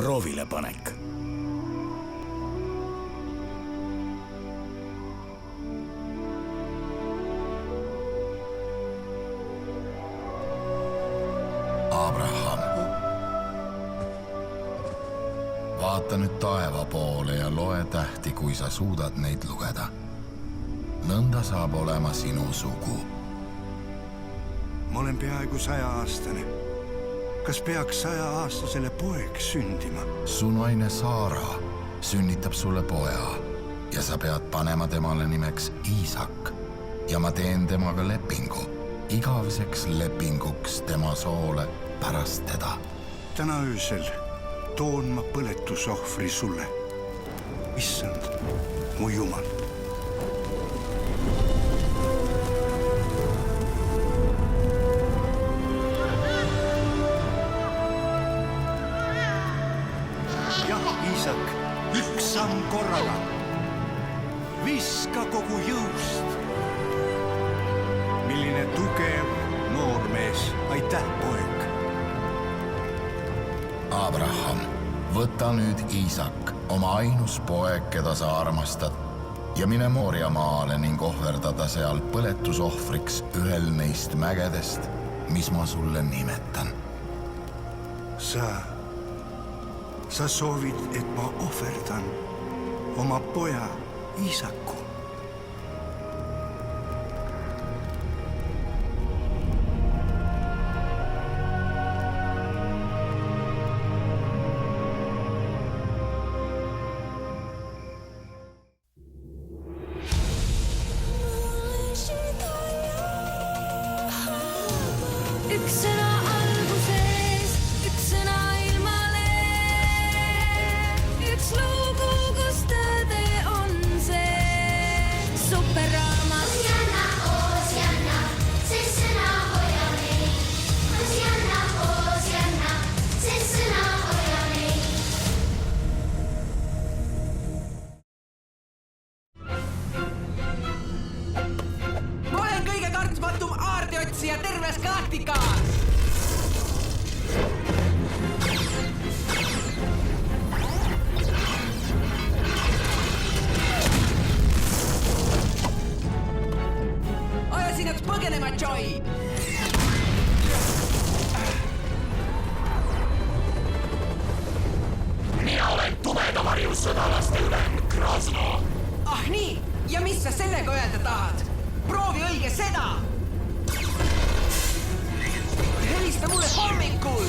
proovilepanek. Abraham, vaata nüüd taeva poole ja loe tähti, kui sa suudad neid lugeda. Nõnda saab olema sinu sugu. Ma olen peaaegu 100-aastane. Kas peaks 100-aastasele poeg sündima? Su naine Saara sünnitab sulle poja ja sa pead panema temale nimeks Iisak ja ma teen temaga lepingu, igaveseks lepinguks tema soole pärast teda. Täna öösel toon ma põletusohvri sulle. Issand, mu Jumal. Iisak, üks samm korraga. Viska kogu jõust. Milline tugev noormees. Aitäh, poeg. Abraham, võta nüüd Iisak, oma ainus poeg, keda sa armastad, ja mine Mooria maale ning ohverdada seal põletusohvriks ühel neist mägedest, mis ma sulle nimetan. Sa soovid, et ma ohverdan oma poja Iisaku. Üks sõna alguses, üks sõna ilmale, üks lugu, kus tõde on see superraamat. Oosianna, see sõna hoia meid. Oosianna, see sõna hoia meid. Ma olen kõige kartsmatum aardiotsija terves galaktikas! Aja sinaks põgenema, Joy! Mina olen tumeda varju sõdalaste ülem Krasno. Ah nii, ja mis sa sellega öelda tahad? Proovi õige seda! Helista mulle hommikul!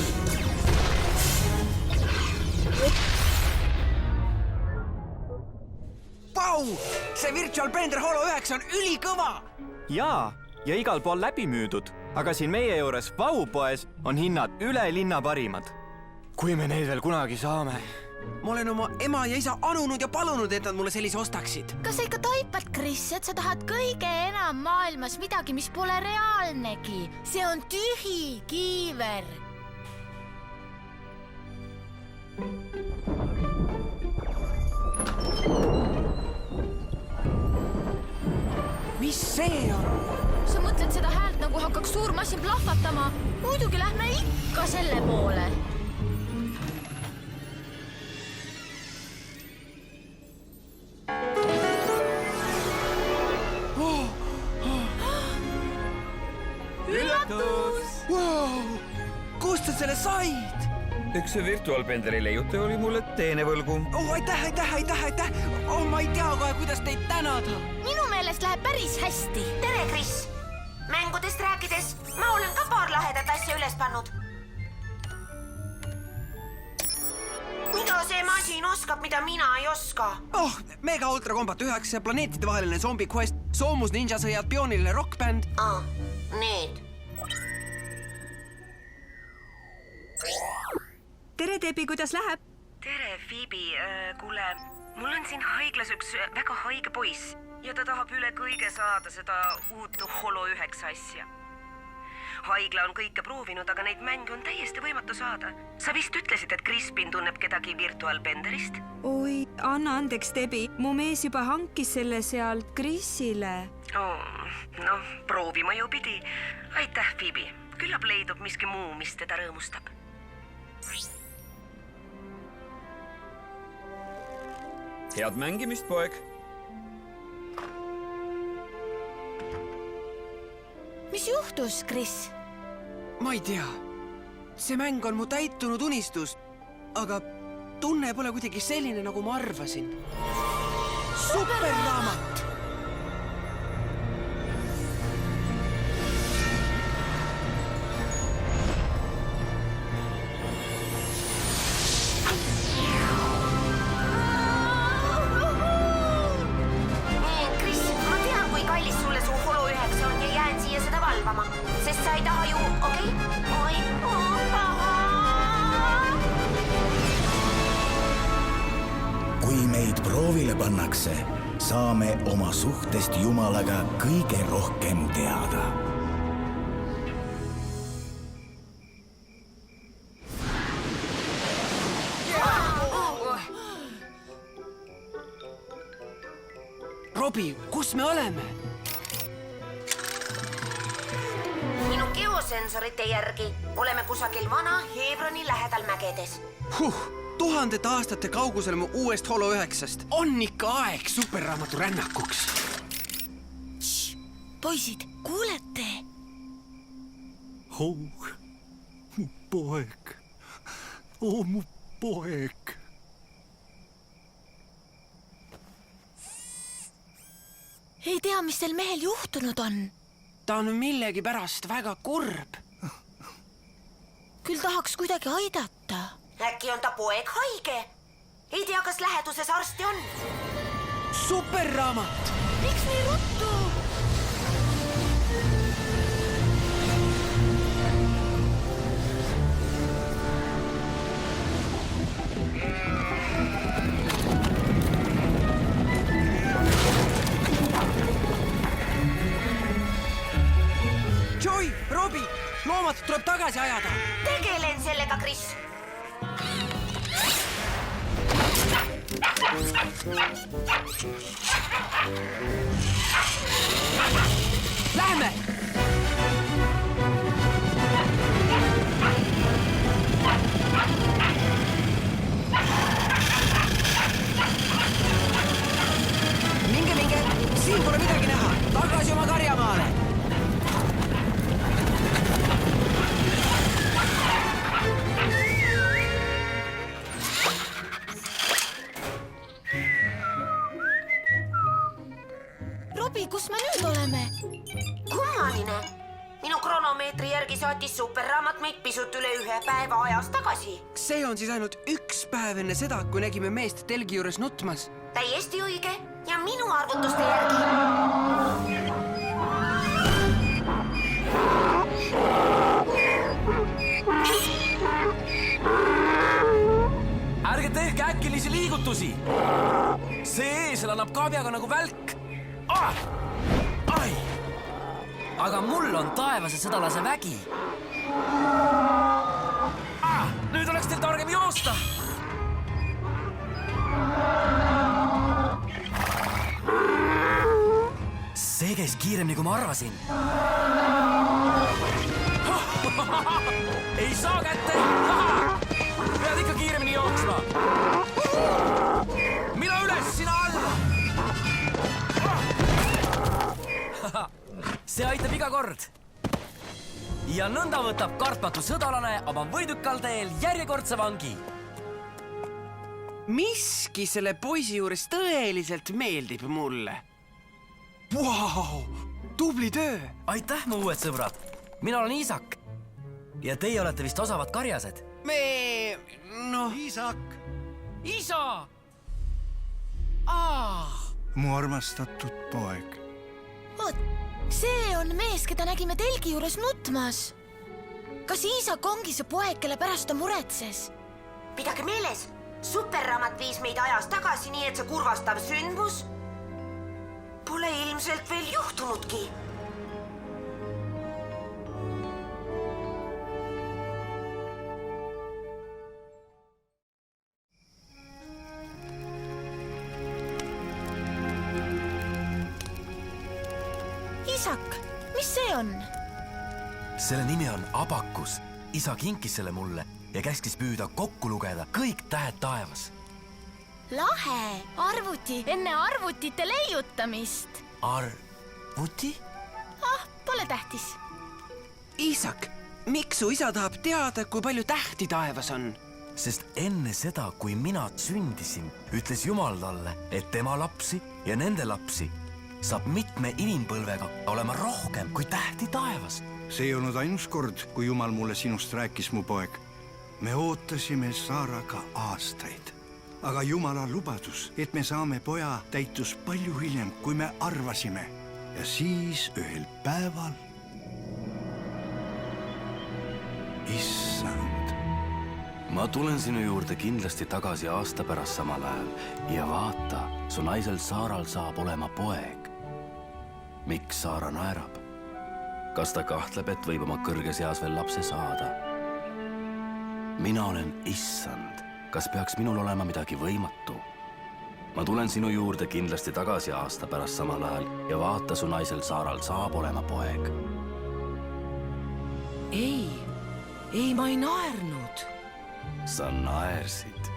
Vau! See Virtual Blender Holo 9 on ülikõva! Jaa, ja igal pool läbi müüdud, aga siin meie juures Vau-poes on hinnad üle linna parimad. Kui me neid veel kunagi saame. Ma olen oma ema ja isa anunud ja palunud, et nad mulle sellise ostaksid. Kas sa ikka taipad, Chris, et sa tahad kõige enam maailmas midagi, mis pole reaalnegi? See on tühi kiiver. Mis see on? Sa mõtled seda häält, nagu hakkaks suur masin plahvatama? Muidugi lähme ikka selle poole. Üllatus! Wow! Kust sa selle said? Üks Virtual Blenderi leiutaja oli mulle teenevõlgu. Oh, aitäh! Oh, ma ei tea kohe, kuidas teid tänada. Minu meelest läheb päris hästi. Tere, Chris! Mängudest rääkides, ma olen ka paar lahedat asja üles pannud. Mida see masin oskab, mida mina ei oska? Oh, Mega Ultra Combat 9, planeetidevaheline Zombie Quest, Soomus ninjasõjad, Bioniline rockbänd. Need. Tere, Debbie, kuidas läheb? Tere, Phoebe. Kuule, mul on siin haiglas üks väga haige poiss ja ta tahab üle kõige saada seda uut Holo 9 asja. Haigla on kõike proovinud, aga neid mänge on täiesti võimatu saada. Sa vist ütlesid, et Crispin tunneb kedagi Virtual Blenderist? Oi, anna andeks, Debbie. Mu mees juba hankis selle sealt Chrisile. Noh, proovima ju pidi. Aitäh, Phoebe. Küllap leidub miski muu, mis teda rõõmustab. head mängimist, poeg. mis juhtus, Chris? ma ei tea. see mäng on mu täitunud unistus, aga tunne pole kuidagi selline, nagu ma arvasin. superraamat! Chris, ma tean, kui kallis sulle su Holo 9 on ja jään siia seda valvama, sest sa ei taha ju, okei? Oi, kui meid proovile pannakse, saame oma suhtest Jumalaga kõige rohkem teada. Robbie, kus me oleme? minu geosensorite järgi oleme kusagil vana Hebroni lähedal mägedes. Tuhandete aastate kaugusel mu uuest Holo 9-st. On ikka aeg superraamatu rännakuks. Poisid, kuulete? Oh, mu poeg. Oh, mu poeg. Ei tea, mis sel mehel juhtunud on. Ta on millegi pärast väga kurb. Küll tahaks kuidagi aidata. Äkki on ta poeg haige? Ei tea, kas läheduses arsti on? Superraamat! Miks nii ruttu? Joy, Robbie, loomad tuleb tagasi ajada. Tegelen sellega, Chris. Lähme! Minge, siin pole midagi näha. Tagasi oma karjamaale. Robbie, kus me nüüd oleme? Kummaline. Minu kronomeetri järgi saatis superraamat meid pisut üle 1 päeva ajas tagasi. See on siis ainult 1 päev enne seda, kui nägime meest telgi juures nutmas. Täiesti õige ja minu arvutuste järgi. Ärge tehke äkilisi liigutusi. See eesel annab kabjaga nagu välk. Ai! Aga mul on taevase sõdalase vägi. Nüüd oleks teil targem joosta. See käis kiiremini, kui ma arvasin. Ei saa kätte! Pead ikka kiiremini jooksma. Mine üles, sina alla! See aitab iga kord. Ja nõnda võtab kartmatu sõdalane oma võidukal teel järjekordse vangi. Miski selle poisi juures tõeliselt meeldib mulle. Vau, tubli töö! Aitäh, mu uued sõbrad! Mina olen Iisak. Ja teie olete vist osavad karjased. Iisak! Isa! Mu armastatud poeg. Oot, see on mees, keda nägime telgi juures nutmas. Kas Iisak ongi see poeg, kelle pärast ta muretses? Pidage meeles, superraamat viis meid ajas tagasi, nii et see kurvastav sündmus pole ilmselt veel juhtunudki. Isak, mis see on? Selle nimi on Abakus. Isa kinkis selle mulle ja käskis püüda kokku lugeda kõik tähed taevas. lahe, arvuti enne arvutite leiutamist. Arvuti? Pole tähtis. Iisak, miks su isa tahab teada, kui palju tähti taevas on? Sest enne seda, kui mina sündisin, ütles Jumal talle, et tema lapsi ja nende lapsi saab mitme inimpõlvega olema rohkem kui tähti taevas. See ei olnud ainus kord, kui Jumal mulle sinust rääkis, mu poeg. Me ootasime Saaraga aastaid. Aga Jumala lubadus, et me saame poja, täitus palju hiljem, kui me arvasime. Ja siis ühel päeval... Issand. Ma tulen sinu juurde kindlasti tagasi aasta pärast samal ajal ja vaata, su naisel Saaral saab olema poeg. Miks Saara naerab? Kas ta kahtleb, et võib oma kõrges eas veel lapse saada? Mina olen Issand. Kas peaks minul olema midagi võimatu? Ma tulen sinu juurde kindlasti tagasi aasta pärast samal ajal ja vaata, su naisel Saaral saab olema poeg. Ei, ma ei naernud. Sa naersid.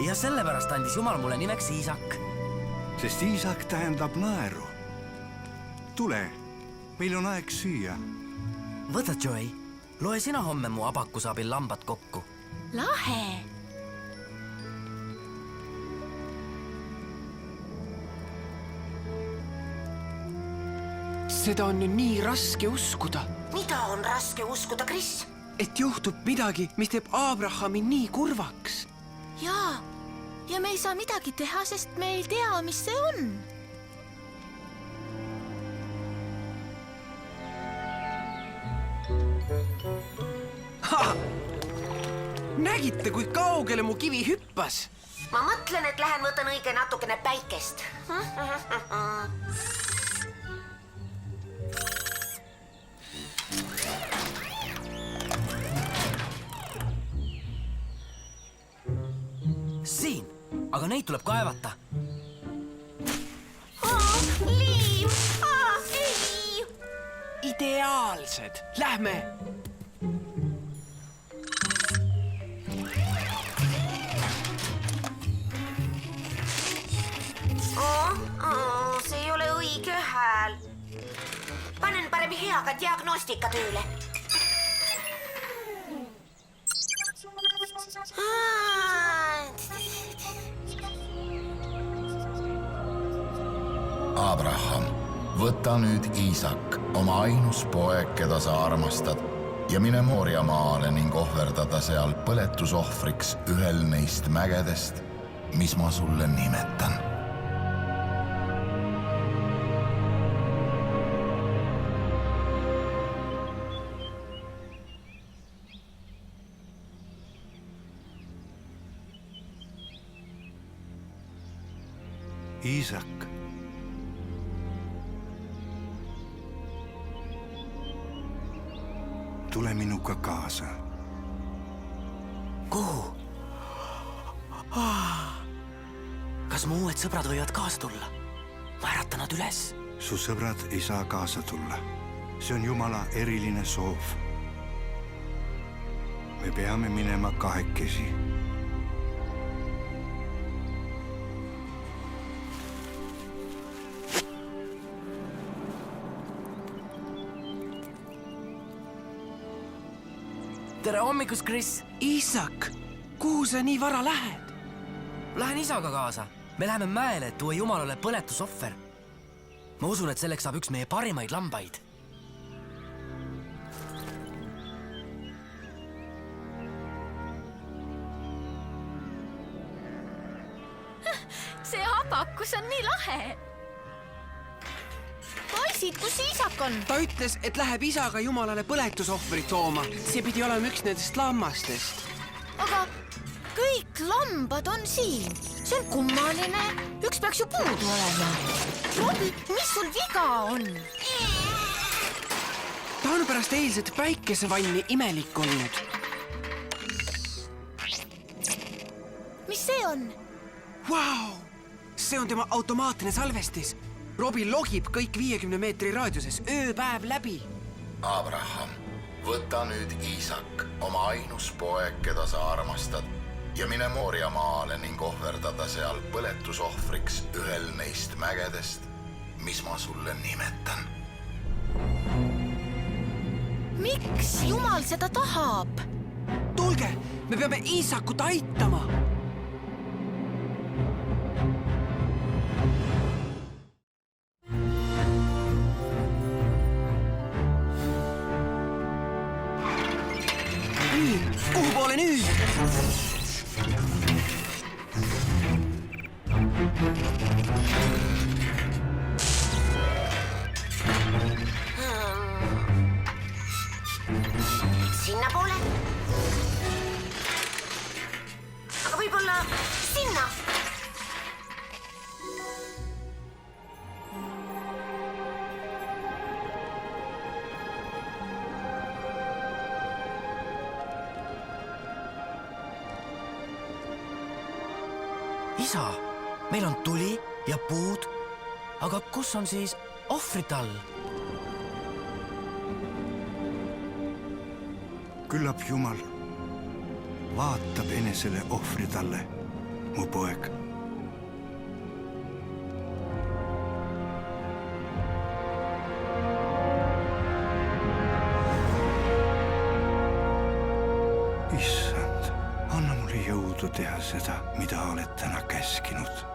Ja sellepärast andis Jumal mulle nimeks Iisak. Sest Iisak tähendab naeru. Tule, meil on aeg süüa. Võta, Joey. Loe sina homme mu abakuse abil lambad kokku. Lahe. Seda on nüüd nii raske uskuda. Mida on raske uskuda, Chris? Et juhtub midagi, mis teeb Abrahami nii kurvaks. Jaa, ja me ei saa midagi teha, sest me ei tea, mis see on. Nägite, kui kaugele mu kivi hüppas? Ma mõtlen, et lähen võtan õige natukene päikest. Siin, aga neid tuleb kaevata. Liiv! Ei! Ideaalsed. Lähme! See ei ole õige hääl. Panen parem heaga diagnostika tööle. Abraham, võta nüüd Iisak, oma ainus poeg, keda sa armastad, ja mine Mooria maale ning ohverdada seal põletusohvriks ühel neist mägedest, mis ma sulle nimetan. Iisak. Tule minuga kaasa. Kuhu? Kas mu uued sõbrad võivad kaasa tulla? Ma äratan nad üles. Su sõbrad ei saa kaasa tulla. See on Jumala eriline soov. Me peame minema kahekesi. Tere hommikust, Chris! Iisak, kuhu sa nii vara lähed? Lähen isaga kaasa. Me läheme mäele, et tuua Jumalale põletusohver. Ma usun, et selleks saab üks meie parimaid lambaid. See abakus on nii lahe. Poisid, kus Iisak on? Ta ütles, et läheb isaga Jumalale põletusohvrit tooma. See pidi olema üks nendest lammastest. Aga kõik lambad on siin. See on kummaline. Üks peaks ju puudu olema. Robi, mis sul viga on? Ta on pärast eilset päikesevanni imelik olnud. Mis see on? Vau! See on tema automaatne salvestis. Robi logib kõik 50 meetri raadiuses ööpäev läbi. Abraham, võta nüüd Iisak, oma ainus poeg, keda sa armastad, ja mine Mooria maale ning ohverdada seal põletusohvriks ühel neist mägedest, mis ma sulle nimetan. Miks Jumal seda tahab? Tulge, me peame Iisakut aitama. Kuhu poole nüüd? Sinnapoole? Aga võib-olla sinna? Isa, meil on tuli ja puud, aga kus on siis ohvritall? Küllap Jumal vaatab enesele ohvritalle, mu poeg. Issand, anna mulle jõudu teha seda, mida oled täna käskinud.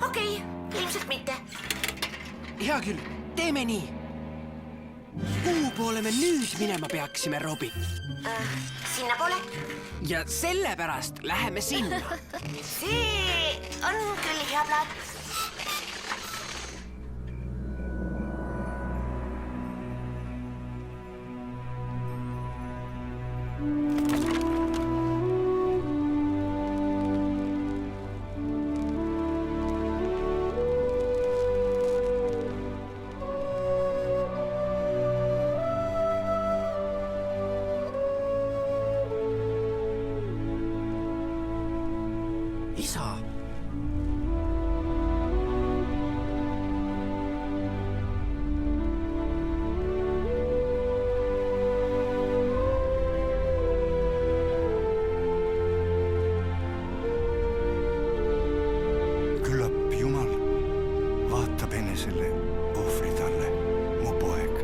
Okei, ilmselt mitte. Hea küll, teeme nii. Kuhu poole me nüüd minema peaksime, Robi? Sinnapoole? Ja sellepärast läheme sinna. See on küll hea plaan. Isa. Küllap Jumal vaatab enesele ohvritalle, mu poeg.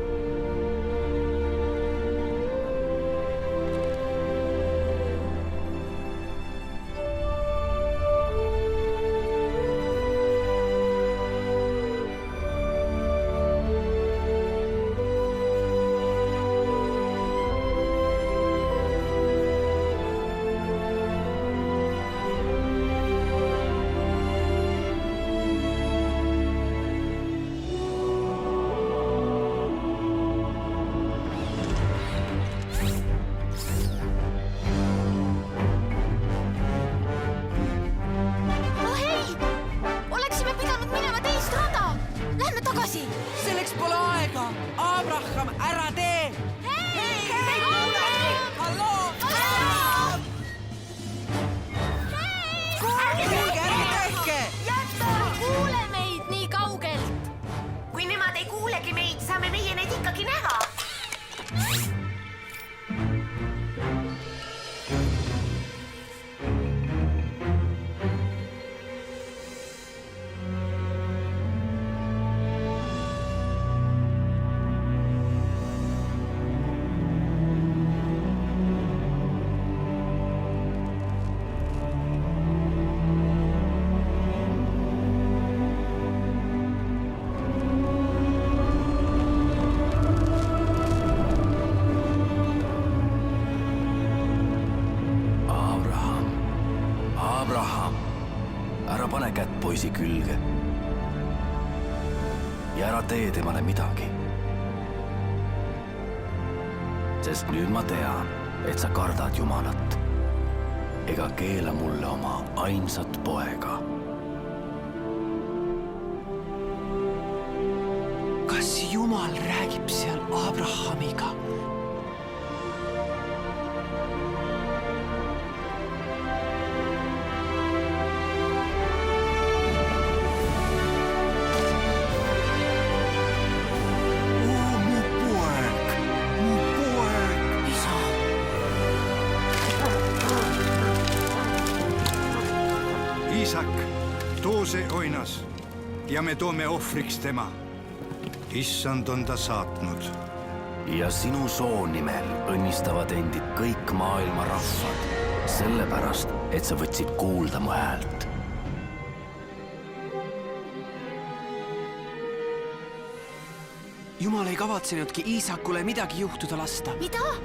Selleks pole aega. Abraham, ära tee! Halloo! Kuulge, ärge tehke! Kuule meid nii kaugelt! Kui nemad ei kuulegi meid, saame meie neid ikkagi näha. Ära pane kätt poisi külge ja ära tee temale midagi. Sest nüüd ma tean, et sa kardad Jumalat ega keela mulle oma ainsat poega. Kas Jumal räägib seal Abrahamiga? Iisak, too see oinas ja me toome ohvriks tema. Issand on ta saatnud. Ja sinu soo nimel õnnistavad endid kõik maailma rahvad, sellepärast, et sa võtsid kuulda mu häält. Jumal ei kavatsenudki Iisakule midagi juhtuda lasta. Mida?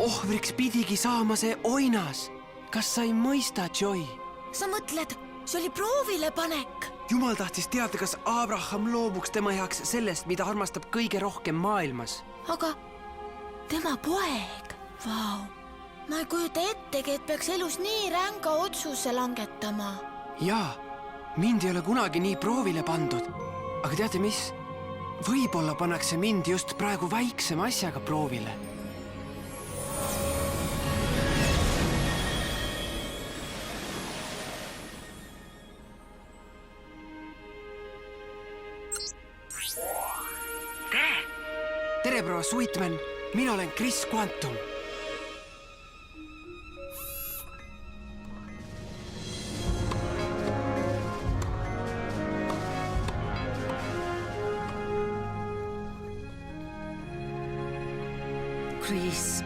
Ohvriks pidigi saama see oinas. Kas sa ei mõista, Joy? Sa mõtled, see oli proovile panek. Jumal tahtis teada, kas Abraham loobuks tema heaks sellest, mida armastab kõige rohkem maailmas. Aga tema poeg, vau. Ma ei kujuta ettegi, et peaks elus nii ränga otsuse langetama. Jaa, mind ei ole kunagi nii proovile pandud. Aga teate mis? Võib-olla pannakse mind just praegu väiksema asjaga proovile. Tere, proua Sweetman. Mina olen Chris Quantum. Chris,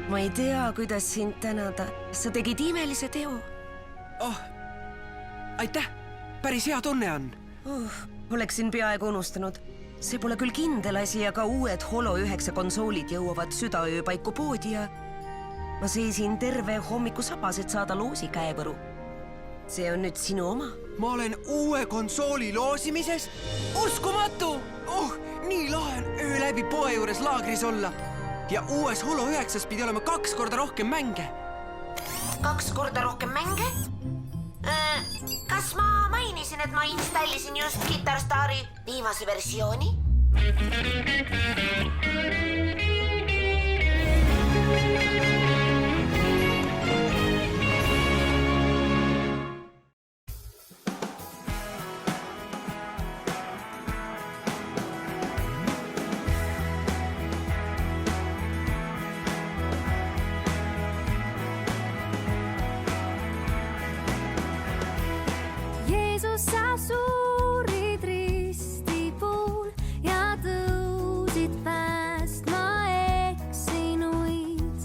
ma ei tea, kuidas sind tänada. Sa tegid imelise teo. Oh, aitäh. Päris hea tunne on. Oleksin peaaegu unustanud. See pole küll kindel asi, aga uued Holo 9 konsoolid jõuavad südaöö paiku poodi ja ma seisin terve hommiku sabas, et saada loosi käevõru. See on nüüd sinu oma. Ma olen uue konsooli loosimises? Uskumatu! Nii lahe on öö läbi poe juures laagris olla. Ja uues Holo 9 pidi olema 2 korda rohkem mänge. 2 korda rohkem mänge? Kas ma mainisin, et ma installisin just Guitar Stari viimase versiooni? Sa suurid risti puul ja tõusid päästma eksinuid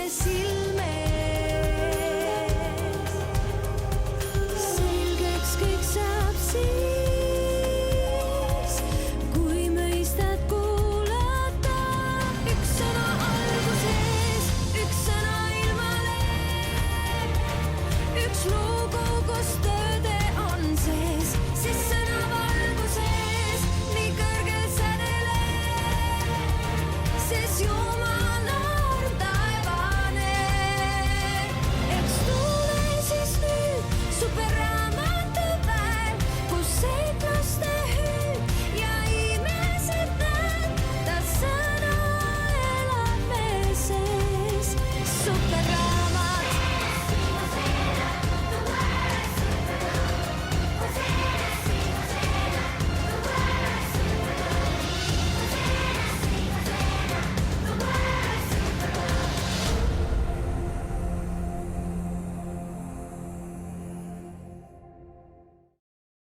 sild.